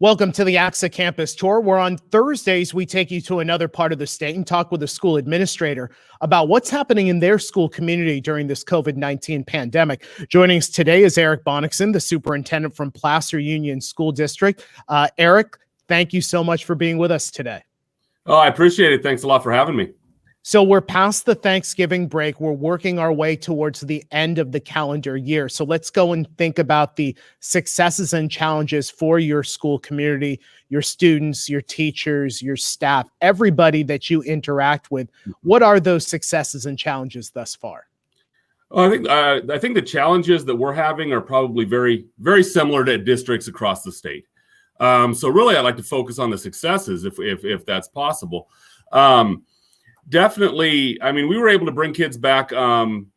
Welcome to the ACSA Campus Tour, where on Thursdays we take you to another part of the state and talk with a school administrator about what's happening in their school community during this COVID-19 pandemic. Joining us today is Eric Bonniksen, the superintendent from Placerville Union School District. Eric, thank you so much for being with us today. Oh, I appreciate it. Thanks a lot for having me. So we're past the Thanksgiving break. We're working our way towards the end of the calendar year. So let's go and think about the successes and challenges for your school community, your students, your teachers, your staff, everybody that you interact with. What are those successes and challenges thus far? Well, I think the challenges that we're having are probably very, very similar to districts across the state. So really, I'd like to focus on the successes if that's possible. Definitely. I mean, we were able to bring kids back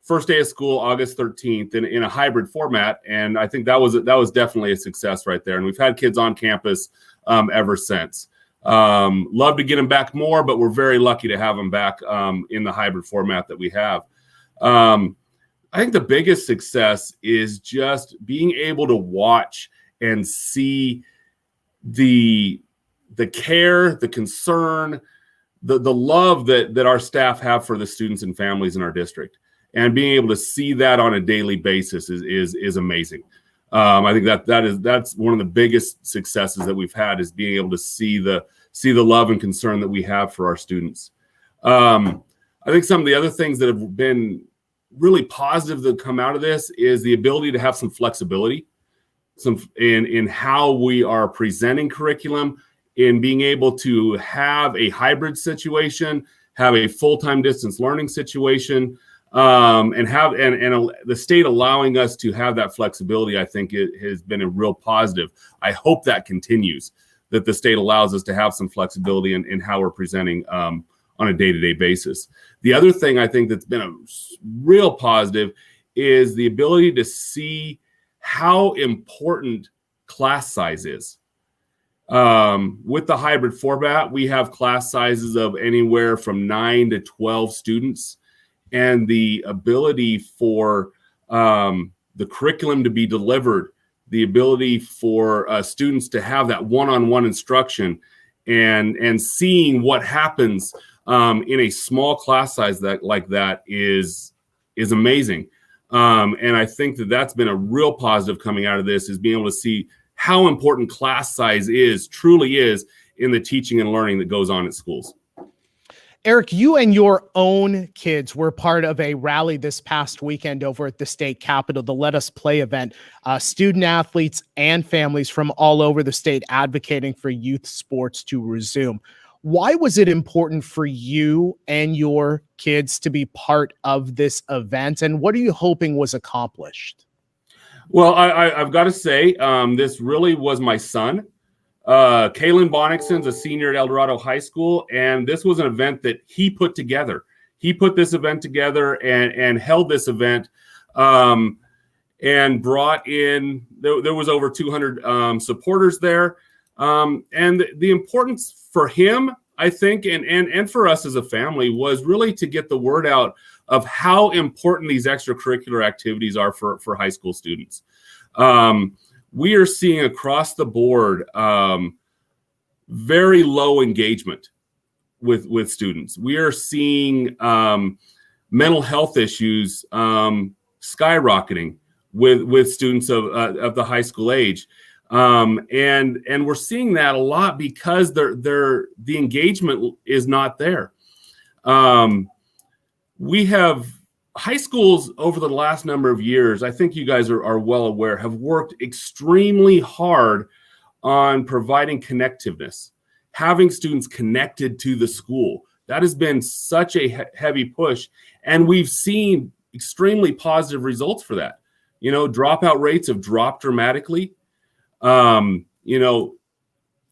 first day of school, August 13th, in a hybrid format, and I think that was definitely a success right there. And we've had kids on campus ever since. Love to get them back more, but we're very lucky to have them back in the hybrid format that we have. I think the biggest success is just being able to watch and see the care, the concern, the love that our staff have for the students and families in our district, and being able to see that on a daily basis is amazing. I think that's one of the biggest successes that we've had, is being able to see the love and concern that we have for our students. I think some of the other things that have been really positive that come out of this is the ability to have some flexibility, in how we are presenting curriculum, in being able to have a hybrid situation, have a full-time distance learning situation, and the state allowing us to have that flexibility. I think it has been a real positive. I hope that continues, that the state allows us to have some flexibility in how we're presenting on a day-to-day basis. The other thing I think that's been a real positive is the ability to see how important class size is. With the hybrid format, we have class sizes of anywhere from 9 to 12 students, and the ability for the curriculum to be delivered, the ability for students to have that one-on-one instruction, and seeing what happens in a small class size like that is amazing. And I think that's been a real positive coming out of this, is being able to see how important class size truly is in the teaching and learning that goes on at schools. Eric, you and your own kids were part of a rally this past weekend over at the state capitol, the Let Us Play event. Student athletes and families from all over the state advocating for youth sports to resume. Why was it important for you and your kids to be part of this event, and what are you hoping was accomplished? Well, I've got to say, this really was my son. Eric Bonniksen's a senior at El Dorado High School, and this was an event that he put together. He put this event together and held this event, and brought in, there was over 200 supporters there. And the importance for him, I think, and for us as a family, was really to get the word out of how important these extracurricular activities are for high school students. We are seeing across the board very low engagement with students. We are seeing mental health issues skyrocketing with students of the high school age. And we're seeing that a lot because the engagement is not there. We have high schools over the last number of years, I think you guys are well aware, have worked extremely hard on providing connectiveness, having students connected to the school. That has been such a heavy push, and we've seen extremely positive results for that. Dropout rates have dropped dramatically.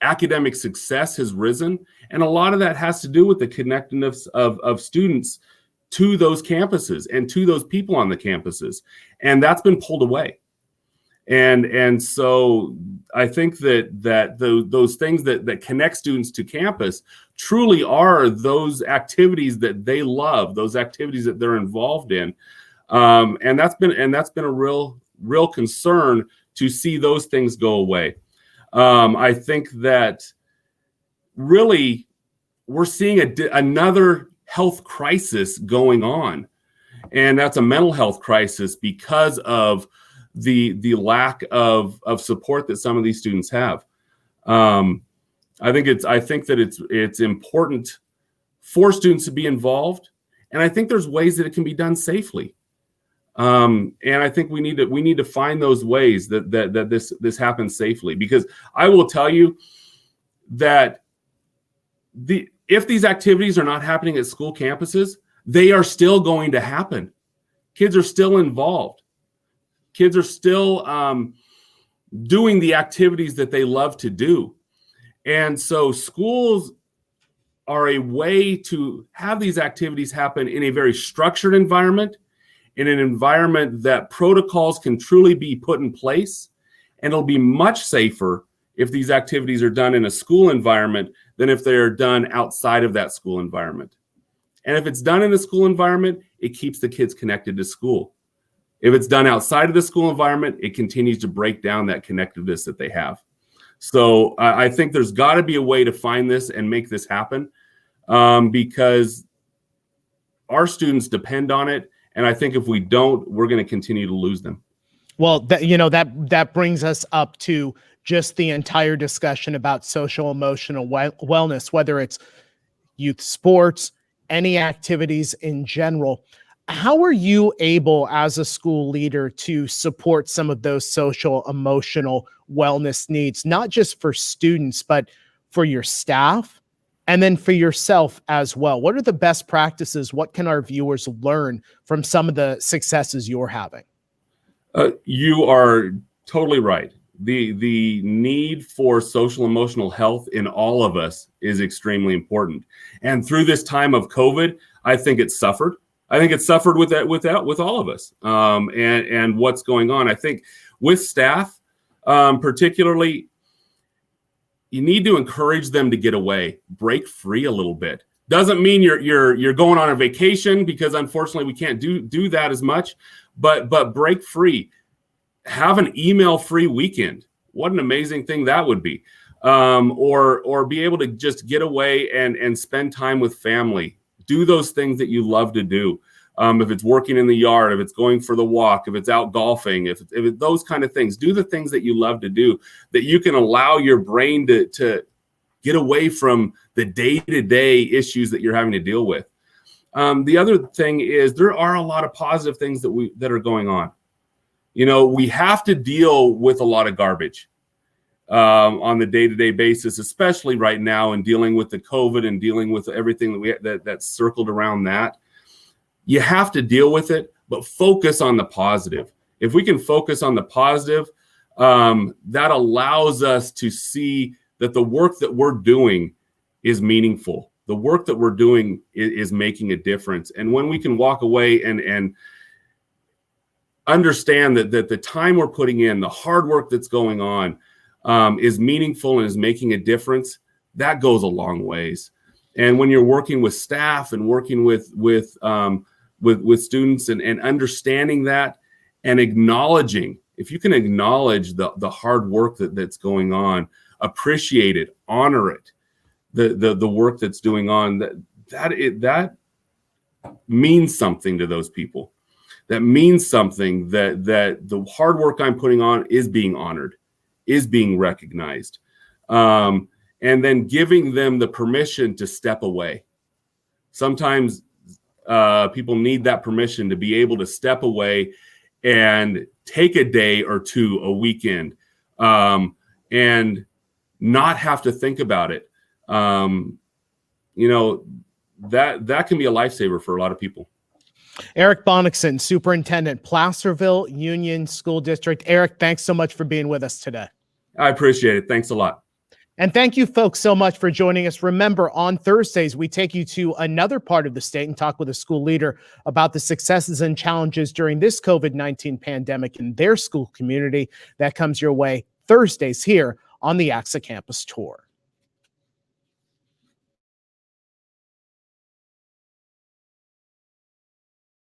Academic success has risen, and a lot of that has to do with the connectedness of students to those campuses and to those people on the campuses, and that's been pulled away. And so I think that those things that connect students to campus truly are those activities that they love, those activities that they're involved in, and that's been a real concern to see those things go away. I think that really we're seeing another health crisis going on, and that's a mental health crisis because of the lack of support that some of these students have. I think that it's important for students to be involved, and I think there's ways that it can be done safely. And I think we need to find those ways that this happens safely, because I will tell you that if these activities are not happening at school campuses, they are still going to happen. Kids are still involved. Kids are still doing the activities that they love to do. And so schools are a way to have these activities happen in a very structured environment, in an environment that protocols can truly be put in place. And it'll be much safer if these activities are done in a school environment than if they're done outside of that school environment. And if it's done in a school environment, it keeps the kids connected to school. If it's done outside of the school environment, it continues to break down that connectiveness that they have. So I think there's got to be a way to find this and make this happen, because our students depend on it. And I think if we don't, we're going to continue to lose them. Well, that brings us up to just the entire discussion about social emotional wellness, whether it's youth sports, any activities in general. How are you able as a school leader to support some of those social emotional wellness needs, not just for students, but for your staff and then for yourself as well? What are the best practices? What can our viewers learn from some of the successes you're having? You are totally right. The need for social emotional health in all of us is extremely important. And through this time of COVID, I think it suffered. I think it suffered with all of us, and what's going on. I think with staff, particularly, you need to encourage them to get away, break free a little bit. Doesn't mean you're going on a vacation, because unfortunately we can't do that as much. But break free. Have an email-free weekend. What an amazing thing that would be. Or be able to just get away and spend time with family. Do those things that you love to do. If it's working in the yard, if it's going for the walk, if it's out golfing, if it's those kind of things, do the things that you love to do, that you can allow your brain to get away from the day-to-day issues that you're having to deal with. The other thing is there are a lot of positive things that are going on. We have to deal with a lot of garbage on the day-to-day basis, especially right now, and dealing with the COVID and dealing with everything that's circled around that. You have to deal with it, but focus on the positive. If we can focus on the positive, that allows us to see that the work that we're doing is meaningful. The work that we're doing is making a difference. And when we can walk away and understand that the time we're putting in, the hard work that's going on, is meaningful and is making a difference, that goes a long ways. And when you're working with staff and working with students and understanding that and acknowledging, if you can acknowledge the hard work that's going on, appreciate it, honor it, the work that's going on, that means something to those people. That means something, that the hard work I'm putting on is being honored, is being recognized. And then giving them the permission to step away. Sometimes people need that permission to be able to step away and take a day or two, a weekend, and not have to think about it. That can be a lifesaver for a lot of people. Eric Bonniksen, Superintendent, Placerville Union School District. Eric, thanks so much for being with us today. I appreciate it. Thanks a lot. And thank you folks so much for joining us. Remember, on Thursdays, we take you to another part of the state and talk with a school leader about the successes and challenges during this COVID-19 pandemic in their school community. That comes your way Thursdays here on the ACSA Campus Tour.